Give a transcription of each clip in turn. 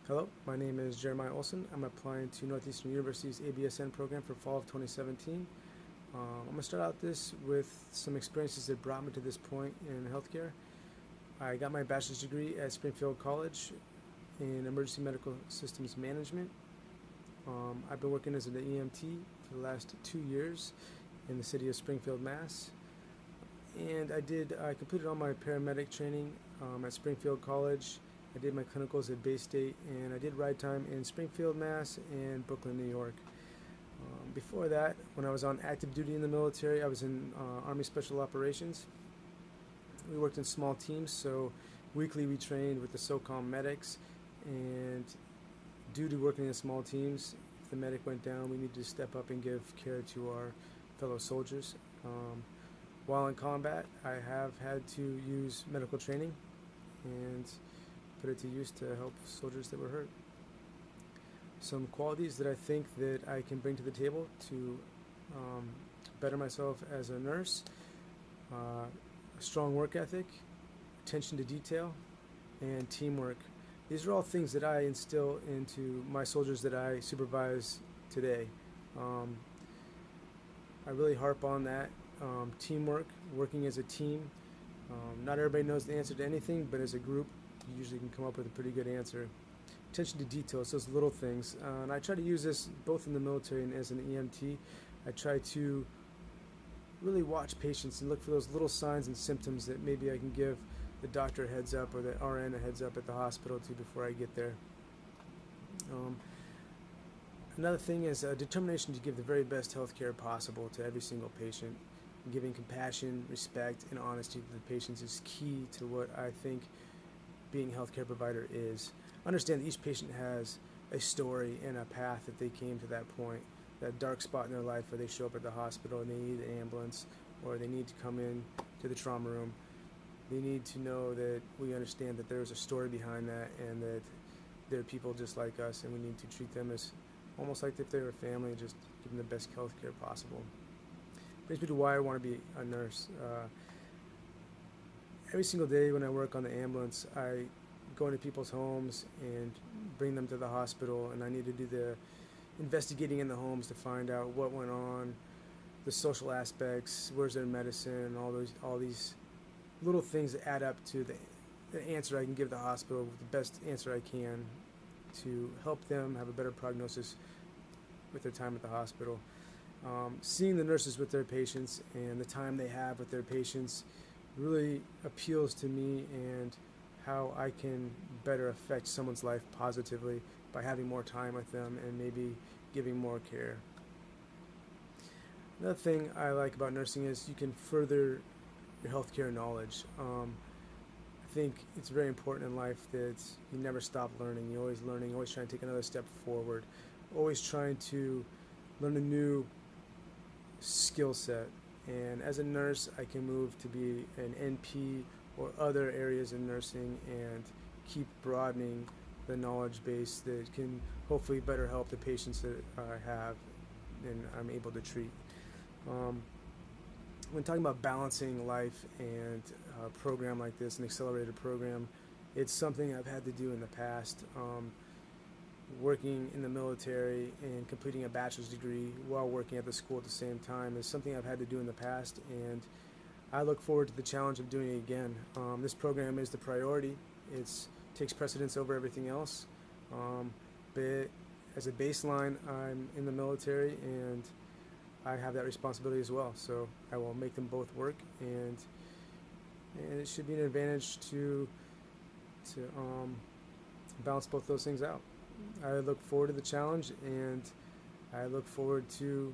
Hello, my name is Jeremiah Olson. I'm applying to Northeastern University's ABSN program for fall of 2017. I'm going to start out this with some experiences that brought me to this point in healthcare. I got my bachelor's degree at Springfield College in Emergency Medical Systems Management. I've been working as an EMT for the last 2 years in the city of Springfield, Mass. And I completed all my paramedic training at Springfield College. I did my clinicals at Bay State, and I did ride time in Springfield, Mass. And Brooklyn, New York. Before that, when I was on active duty in the military, I was in Army Special Operations. We worked in small teams, so weekly we trained with the SOCOM medics, and due to working in small teams, if the medic went down, we needed to step up and give care to our fellow soldiers. While in combat, I have had to use medical training and put it to use to help soldiers that were hurt. Some qualities that I think that I can bring to the table to better myself as a nurse: a strong work ethic, attention to detail, and teamwork. These are all things that I instill into my soldiers that I supervise today. I really harp on that. Teamwork, working as a team. Not everybody knows the answer to anything, but as a group, you usually can come up with a pretty good answer. Attention to detail, it's those little things. And I try to use this both in the military and as an EMT. I try to really watch patients and look for those little signs and symptoms that maybe I can give the doctor a heads up or the RN a heads up at the hospital too before I get there. Another thing is determination to give the very best health care possible to every single patient. Giving compassion, respect, and honesty to the patients is key to what I think being a healthcare provider is. Understand that each patient has a story and a path that they came to that point, that dark spot in their life where they show up at the hospital and they need an ambulance or they need to come in to the trauma room. They need to know that we understand that there's a story behind that and that they're people just like us, and we need to treat them as almost like if they were family, just give them the best health care possible. Brings me to why I want to be a nurse. Every single day when I work on the ambulance, I go into people's homes and bring them to the hospital, and I need to do the investigating in the homes to find out what went on, the social aspects, where's their medicine, all these little things that add up to the answer I can give the hospital, the best answer I can to help them have a better prognosis with their time at the hospital. Seeing the nurses with their patients and the time they have with their patients really appeals to me, and how I can better affect someone's life positively by having more time with them and maybe giving more care. Another thing I like about nursing is you can further your healthcare knowledge. I think it's very important in life that you never stop learning. You're always learning, always trying to take another step forward, always trying to learn a new skill set. And as a nurse, I can move to be an NP or other areas in nursing and keep broadening the knowledge base that can hopefully better help the patients that I have and I'm able to treat. When talking about balancing life and a program like this, an accelerated program, it's something I've had to do in the past. Working in the military and completing a bachelor's degree while working at the school at the same time is something I've had to do in the past, and I look forward to the challenge of doing it again. This program is the priority. It takes precedence over everything else. But as a baseline, I'm in the military and I have that responsibility as well. So I will make them both work, and it should be an advantage to balance both those things out. I look forward to the challenge, and I look forward to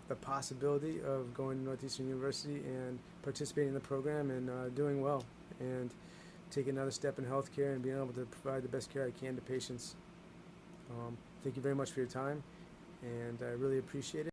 the possibility of going to Northeastern University and participating in the program and doing well and taking another step in healthcare and being able to provide the best care I can to patients. Thank you very much for your time, and I really appreciate it.